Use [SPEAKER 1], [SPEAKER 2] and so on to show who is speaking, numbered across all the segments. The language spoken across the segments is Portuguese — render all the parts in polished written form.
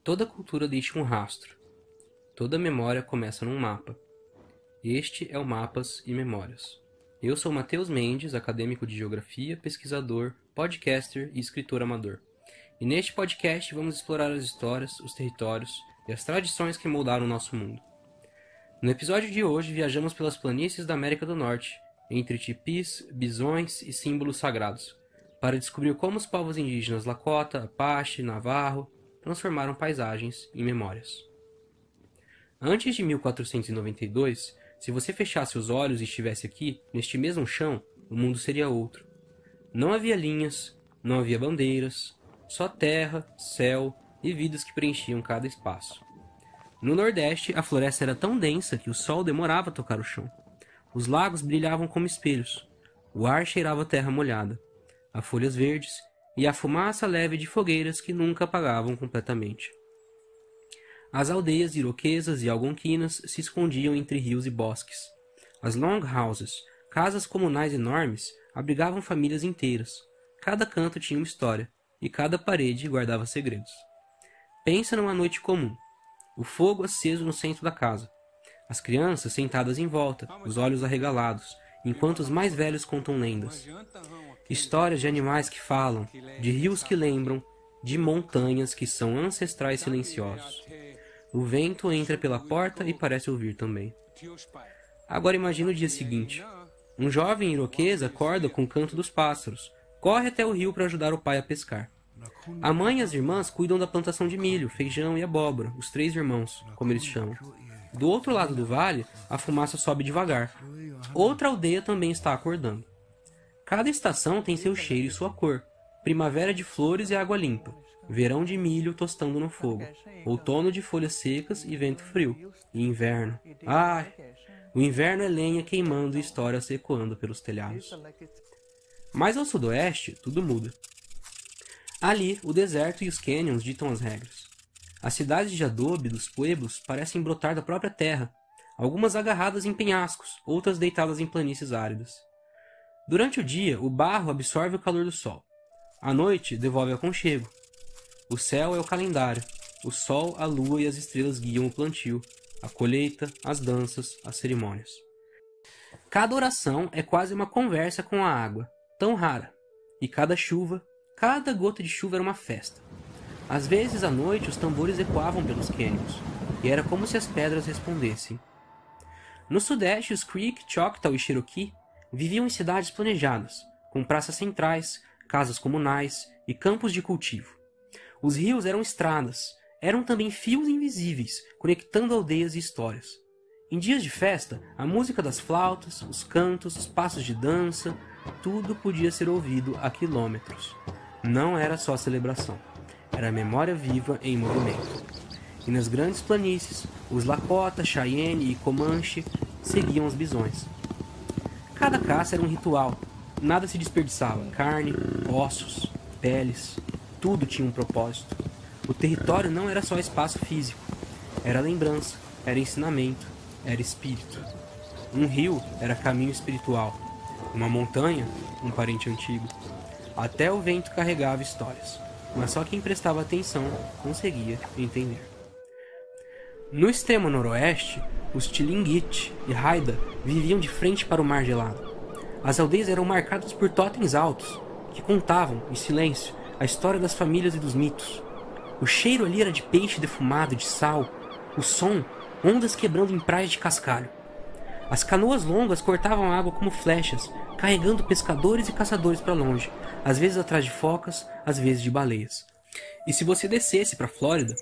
[SPEAKER 1] Toda cultura deixa um rastro. Toda memória começa num mapa. Este é o Mapas e Memórias. Eu sou Matheus Mendes, acadêmico de Geografia, pesquisador, podcaster e escritor amador. E neste podcast vamos explorar as histórias, os territórios e as tradições que moldaram o nosso mundo. No episódio de hoje viajamos pelas planícies da América do Norte, entre tipis, bisões e símbolos sagrados, para descobrir como os povos indígenas Lakota, Apache, Navarro transformaram paisagens em memórias. Antes de 1492, se você fechasse os olhos e estivesse aqui, neste mesmo chão, o mundo seria outro. Não havia linhas, não havia bandeiras, só terra, céu e vidas que preenchiam cada espaço. No Nordeste, a floresta era tão densa que o sol demorava a tocar o chão. Os lagos brilhavam como espelhos, o ar cheirava terra molhada, a folhas verdes e a fumaça leve de fogueiras que nunca apagavam completamente. As aldeias iroquesas e algonquinas se escondiam entre rios e bosques. As longhouses, casas comunais enormes, abrigavam famílias inteiras. Cada canto tinha uma história, e cada parede guardava segredos. Pensa numa noite comum. O fogo aceso no centro da casa. As crianças sentadas em volta, os olhos arregalados, enquanto os mais velhos contam lendas. Histórias de animais que falam, de rios que lembram, de montanhas que são ancestrais silenciosos. O vento entra pela porta e parece ouvir também. Agora imagine o dia seguinte. Um jovem iroquês acorda com o canto dos pássaros, corre até o rio para ajudar o pai a pescar. A mãe e as irmãs cuidam da plantação de milho, feijão e abóbora, os três irmãos, como eles chamam. Do outro lado do vale, a fumaça sobe devagar. Outra aldeia também está acordando. Cada estação tem seu cheiro e sua cor. Primavera de flores e água limpa. Verão de milho tostando no fogo. Outono de folhas secas e vento frio. E inverno. Ai! O inverno é lenha queimando e histórias ecoando pelos telhados. Mais ao sudoeste, tudo muda. Ali, o deserto e os canyons ditam as regras. As cidades de adobe dos pueblos parecem brotar da própria terra, algumas agarradas em penhascos, outras deitadas em planícies áridas. Durante o dia, o barro absorve o calor do sol. À noite, devolve aconchego. O céu é o calendário. O sol, a lua e as estrelas guiam o plantio, a colheita, as danças, as cerimônias. Cada oração é quase uma conversa com a água, tão rara. E cada chuva, cada gota de chuva era uma festa. Às vezes, à noite, os tambores ecoavam pelos cânions, e era como se as pedras respondessem. No sudeste, os Creek, Choctaw e Cherokee viviam em cidades planejadas, com praças centrais, casas comunais e campos de cultivo. Os rios eram estradas, eram também fios invisíveis, conectando aldeias e histórias. Em dias de festa, a música das flautas, os cantos, os passos de dança, tudo podia ser ouvido a quilômetros. Não era só celebração, era a memória viva em movimento. E nas grandes planícies, os Lakota, Cheyenne e Comanche seguiam os bisões. Cada caça era um ritual, nada se desperdiçava, carne, ossos, peles, tudo tinha um propósito. O território não era só espaço físico, era lembrança, era ensinamento, era espírito. Um rio era caminho espiritual, uma montanha, um parente antigo. Até o vento carregava histórias, mas só quem prestava atenção conseguia entender. No extremo noroeste, os Tlingit e Haida viviam de frente para o mar gelado. As aldeias eram marcadas por totens altos, que contavam, em silêncio, a história das famílias e dos mitos. O cheiro ali era de peixe defumado, de sal. O som, ondas quebrando em praias de cascalho. As canoas longas cortavam a água como flechas, carregando pescadores e caçadores para longe, às vezes atrás de focas, às vezes de baleias. E se você descesse para a Flórida,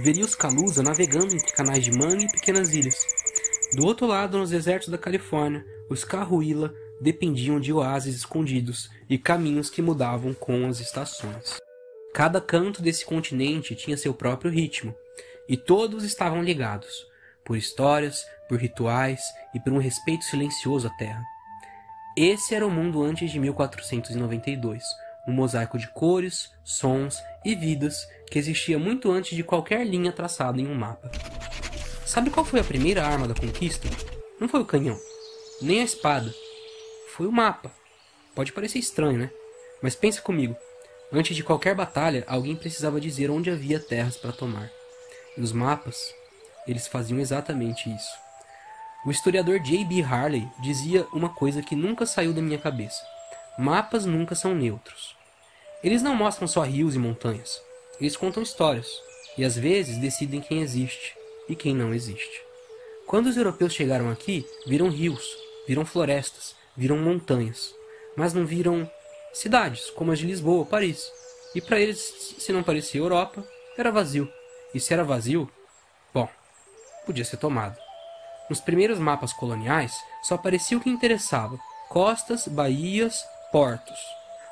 [SPEAKER 1] veria os Calusa navegando entre canais de mangue e pequenas ilhas. Do outro lado, nos desertos da Califórnia, os Cahuilla dependiam de oásis escondidos e caminhos que mudavam com as estações. Cada canto desse continente tinha seu próprio ritmo, e todos estavam ligados, por histórias, por rituais e por um respeito silencioso à terra. Esse era o mundo antes de 1492, um mosaico de cores, sons e vidas que existia muito antes de qualquer linha traçada em um mapa. Sabe qual foi a primeira arma da conquista? Não foi o canhão, nem a espada. Foi o mapa. Pode parecer estranho, né? Mas pensa comigo. Antes de qualquer batalha, alguém precisava dizer onde havia terras para tomar. E os mapas, eles faziam exatamente isso. O historiador J.B. Harley dizia uma coisa que nunca saiu da minha cabeça. Mapas nunca são neutros. Eles não mostram só rios e montanhas. Eles contam histórias. E às vezes decidem quem existe e quem não existe. Quando os europeus chegaram aqui, viram rios, viram florestas, viram montanhas. Mas não viram cidades, como as de Lisboa ou Paris. E para eles, se não parecia Europa, era vazio. E se era vazio, bom, podia ser tomado. Nos primeiros mapas coloniais, só aparecia o que interessava. Costas, baías, portos.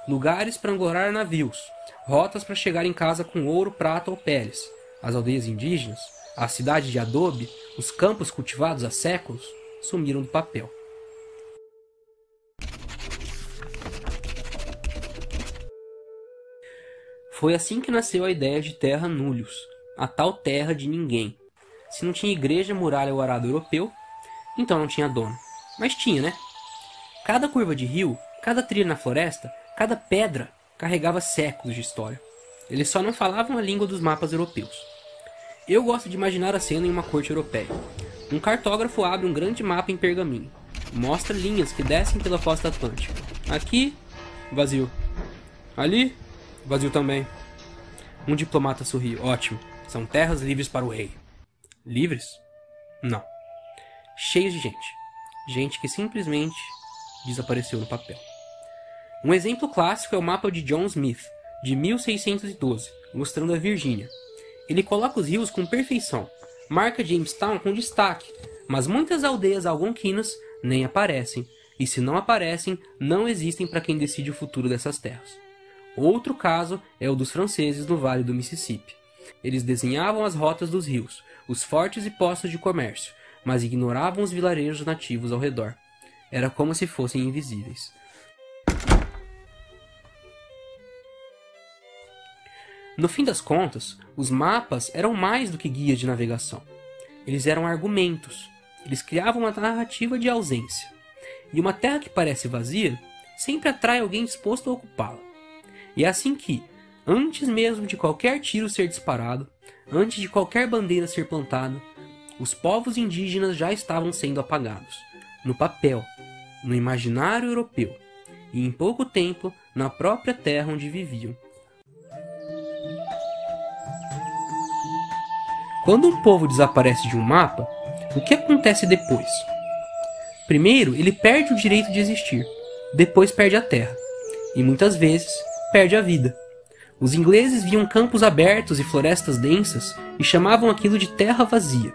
[SPEAKER 1] Lugares para ancorar navios. Rotas para chegar em casa com ouro, prata ou peles. As aldeias indígenas, a cidade de adobe, os campos cultivados há séculos, sumiram do papel. Foi assim que nasceu a ideia de Terra Nullius, a tal terra de ninguém. Se não tinha igreja, muralha ou arado europeu, então não tinha dono. Mas tinha, né? Cada curva de rio, cada trilha na floresta, cada pedra carregava séculos de história. Eles só não falavam a língua dos mapas europeus. Eu gosto de imaginar a cena em uma corte europeia. Um cartógrafo abre um grande mapa em pergaminho. Mostra linhas que descem pela costa atlântica. Aqui, vazio. Ali, vazio também. Um diplomata sorri. Ótimo. São terras livres para o rei. Livres? Não. Cheios de gente. Gente que simplesmente desapareceu no papel. Um exemplo clássico é o mapa de John Smith, de 1612, mostrando a Virgínia. Ele coloca os rios com perfeição, marca Jamestown com destaque, mas muitas aldeias algonquinas nem aparecem, e se não aparecem, não existem para quem decide o futuro dessas terras. Outro caso é o dos franceses no Vale do Mississippi. Eles desenhavam as rotas dos rios, os fortes e postos de comércio, mas ignoravam os vilarejos nativos ao redor. Era como se fossem invisíveis. No fim das contas, os mapas eram mais do que guias de navegação. Eles eram argumentos. Eles criavam uma narrativa de ausência. E uma terra que parece vazia sempre atrai alguém disposto a ocupá-la. E é assim que, antes mesmo de qualquer tiro ser disparado, antes de qualquer bandeira ser plantada, os povos indígenas já estavam sendo apagados. No papel, no imaginário europeu. E em pouco tempo, na própria terra onde viviam. Quando um povo desaparece de um mapa, o que acontece depois? Primeiro, ele perde o direito de existir. Depois perde a terra. E muitas vezes, perde a vida. Os ingleses viam campos abertos e florestas densas e chamavam aquilo de terra vazia.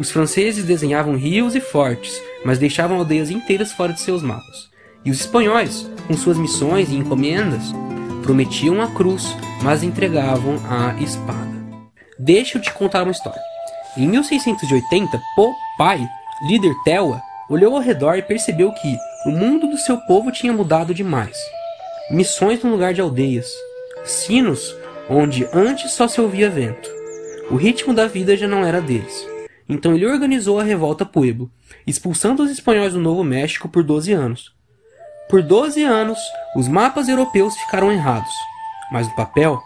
[SPEAKER 1] Os franceses desenhavam rios e fortes, mas deixavam aldeias inteiras fora de seus mapas. E os espanhóis, com suas missões e encomendas, prometiam a cruz, mas entregavam a espada. Deixa eu te contar uma história. Em 1680, Po Pai, líder Tewa, olhou ao redor e percebeu que o mundo do seu povo tinha mudado demais. Missões no lugar de aldeias. Sinos onde antes só se ouvia vento. O ritmo da vida já não era deles. Então ele organizou a revolta Pueblo, expulsando os espanhóis do Novo México por 12 anos. Por 12 anos, os mapas europeus ficaram errados. Mas no papel,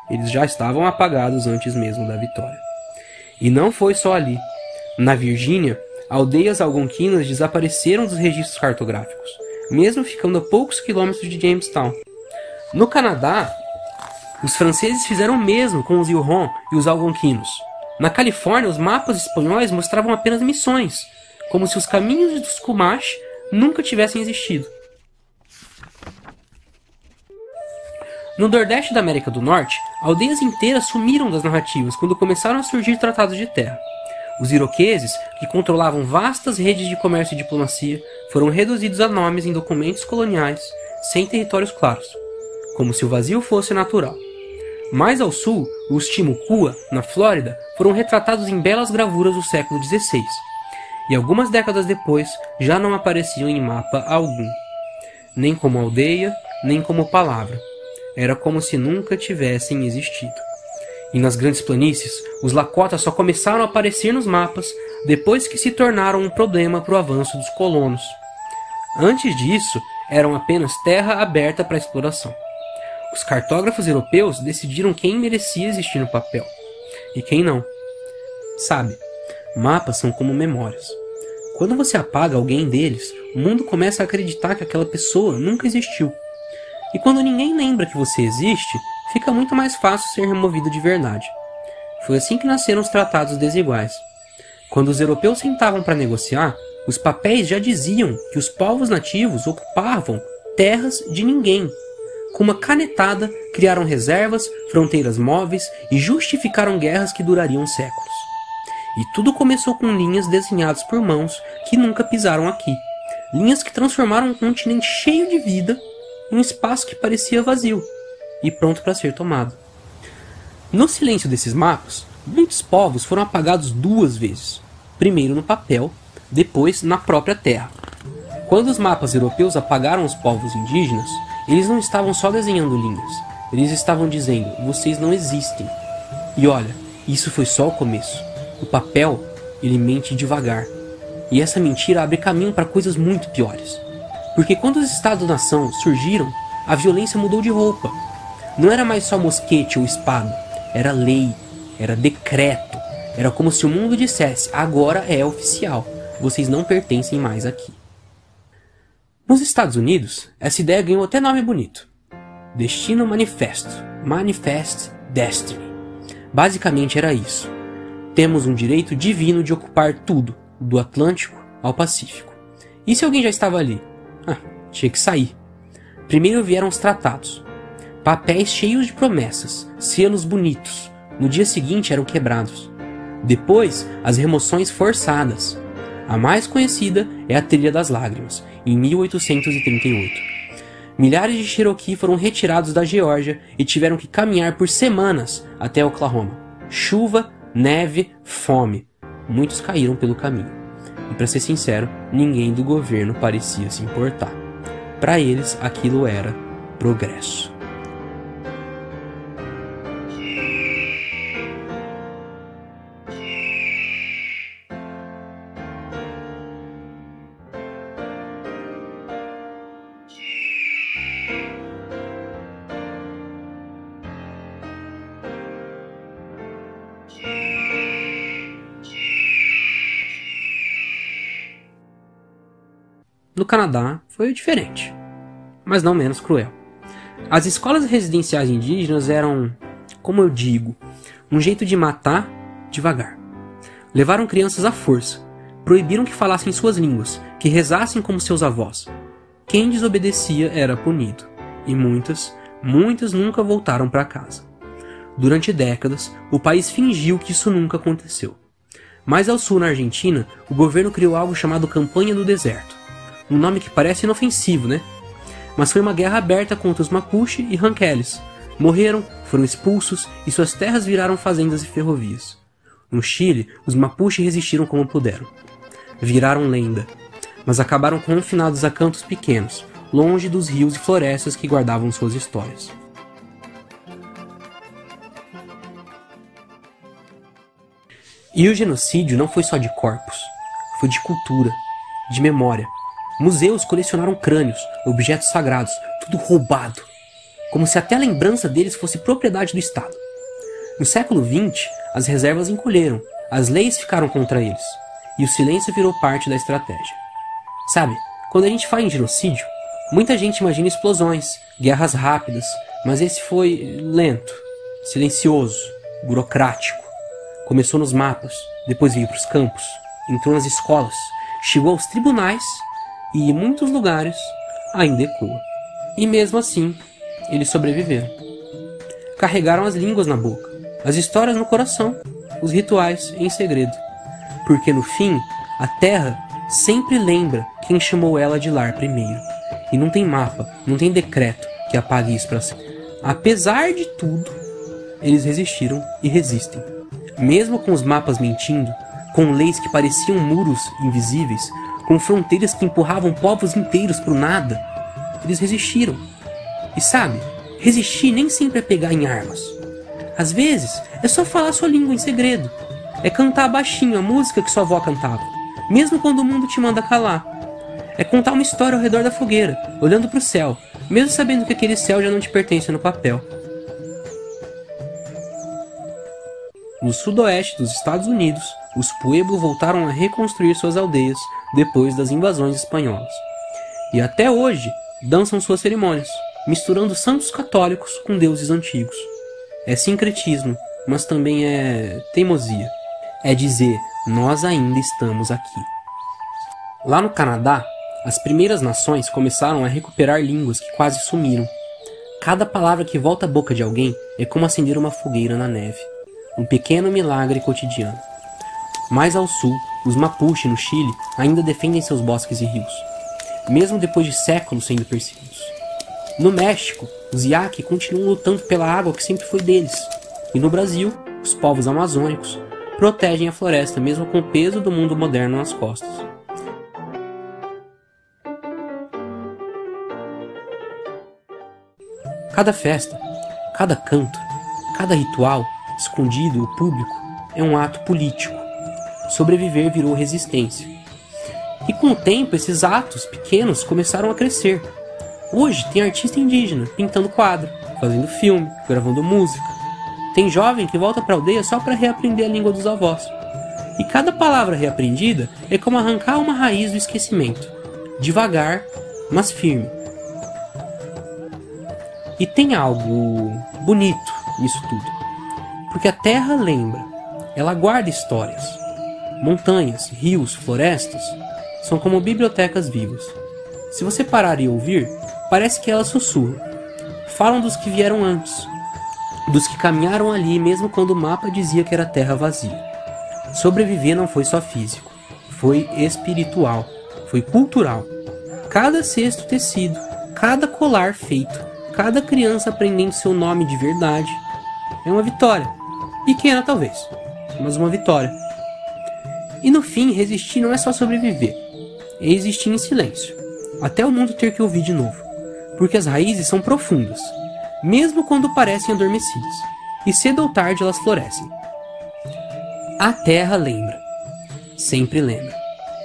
[SPEAKER 1] eles já estavam apagados antes mesmo da vitória. E não foi só ali. Na Virgínia, aldeias algonquinas desapareceram dos registros cartográficos, mesmo ficando a poucos quilômetros de Jamestown. No Canadá, os franceses fizeram o mesmo com os Huron e os algonquinos. Na Califórnia, os mapas espanhóis mostravam apenas missões, como se os caminhos dos Chumash nunca tivessem existido. No Nordeste da América do Norte, aldeias inteiras sumiram das narrativas quando começaram a surgir tratados de terra. Os iroqueses, que controlavam vastas redes de comércio e diplomacia, foram reduzidos a nomes em documentos coloniais, sem territórios claros, como se o vazio fosse natural. Mais ao sul, os Timucua, na Flórida, foram retratados em belas gravuras do século XVI, e algumas décadas depois já não apareciam em mapa algum, nem como aldeia, nem como palavra. Era como se nunca tivessem existido. E nas grandes planícies, os Lakotas só começaram a aparecer nos mapas depois que se tornaram um problema para o avanço dos colonos. Antes disso, eram apenas terra aberta para exploração. Os cartógrafos europeus decidiram quem merecia existir no papel e quem não. Sabe, mapas são como memórias. Quando você apaga alguém deles, o mundo começa a acreditar que aquela pessoa nunca existiu. E quando ninguém lembra que você existe, fica muito mais fácil ser removido de verdade. Foi assim que nasceram os tratados desiguais. Quando os europeus sentavam para negociar, os papéis já diziam que os povos nativos ocupavam terras de ninguém. Com uma canetada, criaram reservas, fronteiras móveis e justificaram guerras que durariam séculos. E tudo começou com linhas desenhadas por mãos que nunca pisaram aqui. Linhas que transformaram um continente cheio de vida em um espaço que parecia vazio e pronto para ser tomado. No silêncio desses mapas, muitos povos foram apagados 2 vezes. Primeiro no papel, depois na própria terra. Quando os mapas europeus apagaram os povos indígenas, eles não estavam só desenhando linhas. Eles estavam dizendo, vocês não existem. E olha, isso foi só o começo. O papel, ele mente devagar. E essa mentira abre caminho para coisas muito piores. Porque quando os Estados-nação surgiram, a violência mudou de roupa. Não era mais só mosquete ou espada. Era lei, era decreto. Era como se o mundo dissesse, agora é oficial. Vocês não pertencem mais aqui. Nos Estados Unidos, essa ideia ganhou até nome bonito. Destino Manifesto. Manifest Destiny. Basicamente era isso. Temos um direito divino de ocupar tudo, do Atlântico ao Pacífico. E se alguém já estava ali? Tinha que sair. Primeiro vieram os tratados. Papéis cheios de promessas, selos bonitos. No dia seguinte eram quebrados. Depois, as remoções forçadas. A mais conhecida é a Trilha das Lágrimas, em 1838. Milhares de Cherokee foram retirados da Geórgia e tiveram que caminhar por semanas até Oklahoma. Chuva, neve, fome. Muitos caíram pelo caminho. E para ser sincero, ninguém do governo parecia se importar. Para eles, aquilo era progresso. No Canadá foi diferente, mas não menos cruel. As escolas residenciais indígenas eram, como eu digo, um jeito de matar devagar. Levaram crianças à força, proibiram que falassem suas línguas, que rezassem como seus avós. Quem desobedecia era punido, e muitas nunca voltaram para casa. Durante décadas, o país fingiu que isso nunca aconteceu. Mais ao sul, na Argentina, o governo criou algo chamado Campanha do Deserto. Um nome que parece inofensivo, né? Mas foi uma guerra aberta contra os Mapuche e Ranqueles. Morreram, foram expulsos e suas terras viraram fazendas e ferrovias. No Chile, os Mapuche resistiram como puderam. Viraram lenda, mas acabaram confinados a cantos pequenos, longe dos rios e florestas que guardavam suas histórias. E o genocídio não foi só de corpos, foi de cultura, de memória. Museus colecionaram crânios, objetos sagrados, tudo roubado, como se até a lembrança deles fosse propriedade do Estado. No século XX, as reservas encolheram, as leis ficaram contra eles, e o silêncio virou parte da estratégia. Sabe, quando a gente fala em genocídio, muita gente imagina explosões, guerras rápidas, mas esse foi lento, silencioso, burocrático. Começou nos mapas, depois veio para os campos, entrou nas escolas, chegou aos tribunais e, em muitos lugares, ainda ecoa. E mesmo assim, eles sobreviveram. Carregaram as línguas na boca, as histórias no coração, os rituais em segredo. Porque no fim, a terra sempre lembra quem chamou ela de lar primeiro. E não tem mapa, não tem decreto que apague isso para sempre. Apesar de tudo, eles resistiram e resistem. Mesmo com os mapas mentindo, com leis que pareciam muros invisíveis, com fronteiras que empurravam povos inteiros pro nada, eles resistiram. E sabe, resistir nem sempre é pegar em armas. Às vezes, é só falar sua língua em segredo. É cantar baixinho a música que sua avó cantava, mesmo quando o mundo te manda calar. É contar uma história ao redor da fogueira, olhando pro céu, mesmo sabendo que aquele céu já não te pertence no papel. no sudoeste dos Estados Unidos, os Pueblo voltaram a reconstruir suas aldeias depois das invasões espanholas. E até hoje dançam suas cerimônias, misturando santos católicos com deuses antigos. É sincretismo, mas também é teimosia. É dizer, nós ainda estamos aqui. Lá no Canadá, as primeiras nações começaram a recuperar línguas que quase sumiram. Cada palavra que volta à boca de alguém é como acender uma fogueira na neve. Um pequeno milagre cotidiano. Mais ao sul, os Mapuche, no Chile, ainda defendem seus bosques e rios, mesmo depois de séculos sendo perseguidos. No México, os Yaqui continuam lutando pela água que sempre foi deles. E no Brasil, os povos amazônicos protegem a floresta mesmo com o peso do mundo moderno nas costas. Cada festa, cada canto, cada ritual, escondido ou público, é um ato político. Sobreviver virou resistência. E com o tempo, esses atos pequenos começaram a crescer. Hoje tem artista indígena pintando quadro, fazendo filme, gravando música. Tem jovem que volta para a aldeia só para reaprender a língua dos avós. E cada palavra reaprendida é como arrancar uma raiz do esquecimento. Devagar, mas firme. E tem algo bonito nisso tudo. Porque a terra lembra, ela guarda histórias. Montanhas, rios, florestas são como bibliotecas vivas. Se você parar e ouvir, parece que elas sussurram. Falam dos que vieram antes, dos que caminharam ali mesmo quando o mapa dizia que era terra vazia. Sobreviver não foi só físico, foi espiritual, foi cultural. Cada cesto tecido, cada colar feito, cada criança aprendendo seu nome de verdade é uma vitória. Pequena talvez, mas uma vitória. E no fim, resistir não é só sobreviver, é existir em silêncio, até o mundo ter que ouvir de novo, porque as raízes são profundas, mesmo quando parecem adormecidas, e cedo ou tarde elas florescem. A terra lembra, sempre lembra,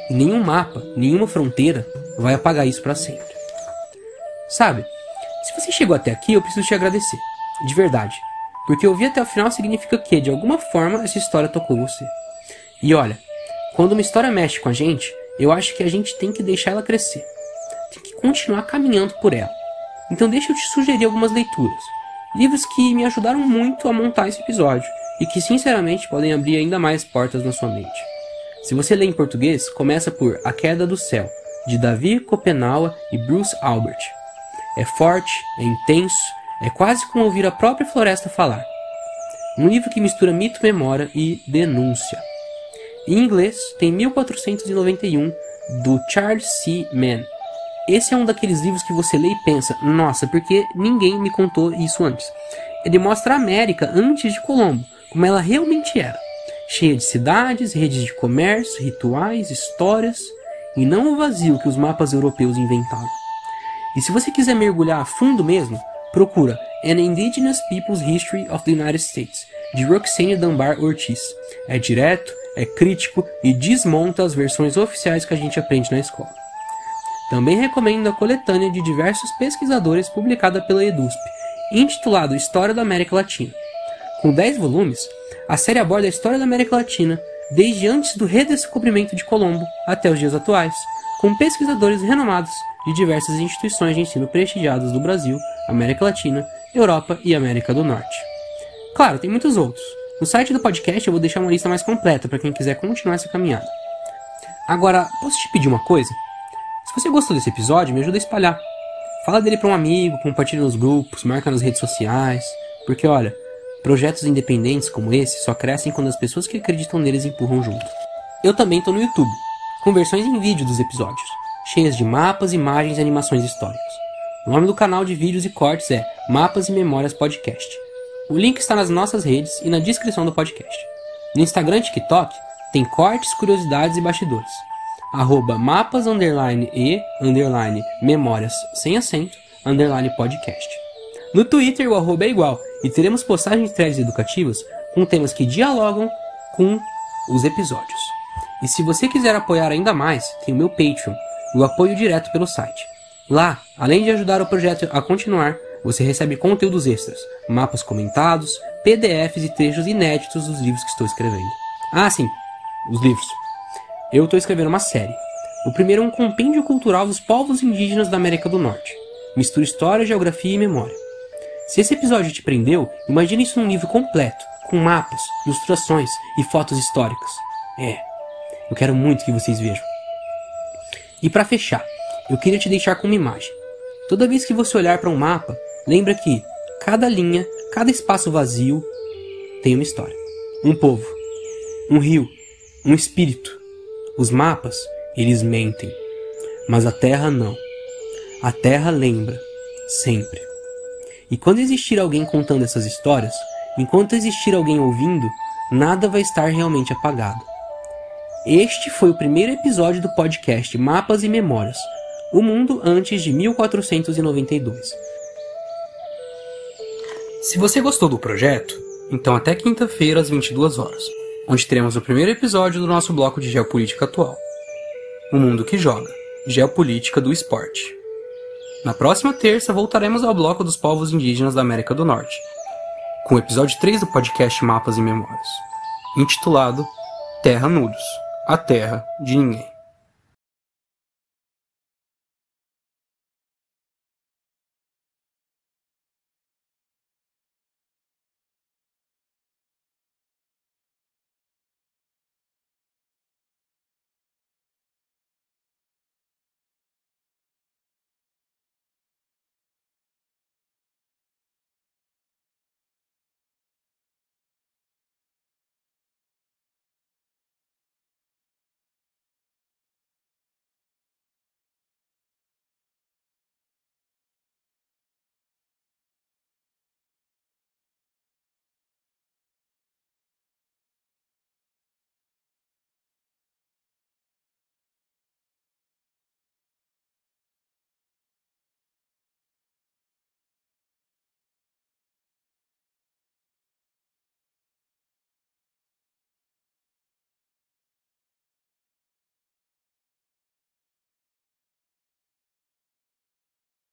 [SPEAKER 1] e nenhum mapa, nenhuma fronteira vai apagar isso para sempre. Sabe, se você chegou até aqui, eu preciso te agradecer, de verdade, porque ouvir até o final significa que, de alguma forma, essa história tocou você. E olha, quando uma história mexe com a gente, eu acho que a gente tem que deixar ela crescer. Tem que continuar caminhando por ela. Então deixa eu te sugerir algumas leituras. Livros que me ajudaram muito a montar esse episódio e que, sinceramente, podem abrir ainda mais portas na sua mente. Se você lê em português, começa por A Queda do Céu, de Davi Copenaua e Bruce Albert. É forte, é intenso, é quase como ouvir a própria floresta falar. Um livro que mistura mito, memória e denúncia. Em inglês, tem 1491, do Charles C. Mann. Esse é um daqueles livros que você lê e pensa, nossa, porque ninguém me contou isso antes. Ele mostra a América antes de Colombo, como ela realmente era. Cheia de cidades, redes de comércio, rituais, histórias, e não o vazio que os mapas europeus inventaram. E se você quiser mergulhar a fundo mesmo, procura An Indigenous People's History of the United States, de Roxane Dunbar Ortiz. É direto, é crítico e desmonta as versões oficiais que a gente aprende na escola. Também recomendo a coletânea de diversos pesquisadores publicada pela EDUSP, intitulado História da América Latina. Com 10 volumes, a série aborda a história da América Latina desde antes do redescobrimento de Colombo até os dias atuais, com pesquisadores renomados de diversas instituições de ensino prestigiadas do Brasil, América Latina, Europa e América do Norte. Claro, tem muitos outros. No site do podcast eu vou deixar uma lista mais completa para quem quiser continuar essa caminhada. Agora, posso te pedir uma coisa? Se você gostou desse episódio, me ajuda a espalhar. Fala dele para um amigo, compartilha nos grupos, marca nas redes sociais. Porque olha, projetos independentes como esse só crescem quando as pessoas que acreditam neles empurram junto. Eu também tô no YouTube, com versões em vídeo dos episódios, cheias de mapas, imagens e animações históricas. O nome do canal de vídeos e cortes é Mapas e Memórias Podcast. O link está nas nossas redes e na descrição do podcast. No Instagram e TikTok tem cortes, curiosidades e bastidores. @mapas_e_memórias sem acento _podcast. No Twitter o arroba é igual e teremos postagens de threads educativas com temas que dialogam com os episódios. E se você quiser apoiar ainda mais, tem o meu Patreon e o apoio direto pelo site. Lá, além de ajudar o projeto a continuar, você recebe conteúdos extras, mapas comentados, PDFs e trechos inéditos dos livros que estou escrevendo. Ah, sim, os livros. Eu estou escrevendo uma série. O primeiro é um compêndio cultural dos povos indígenas da América do Norte. Mistura história, geografia e memória. Se esse episódio te prendeu, imagine isso num livro completo, com mapas, ilustrações e fotos históricas. Eu quero muito que vocês vejam. E para fechar, eu queria te deixar com uma imagem. Toda vez que você olhar para um mapa, lembra que cada linha, cada espaço vazio tem uma história. Um povo, um rio, um espírito. Os mapas, eles mentem. Mas a Terra não. A Terra lembra, sempre. E quando existir alguém contando essas histórias, enquanto existir alguém ouvindo, nada vai estar realmente apagado. Este foi o primeiro episódio do podcast Mapas e Memórias, o mundo antes de 1492. Se você gostou do projeto, então até quinta-feira às 22 horas, onde teremos o primeiro episódio do nosso bloco de geopolítica atual. O mundo que joga, geopolítica do esporte. Na próxima terça voltaremos ao bloco dos povos indígenas da América do Norte, com o episódio 3 do podcast Mapas e Memórias, intitulado Terra Nudos, a Terra de Ninguém.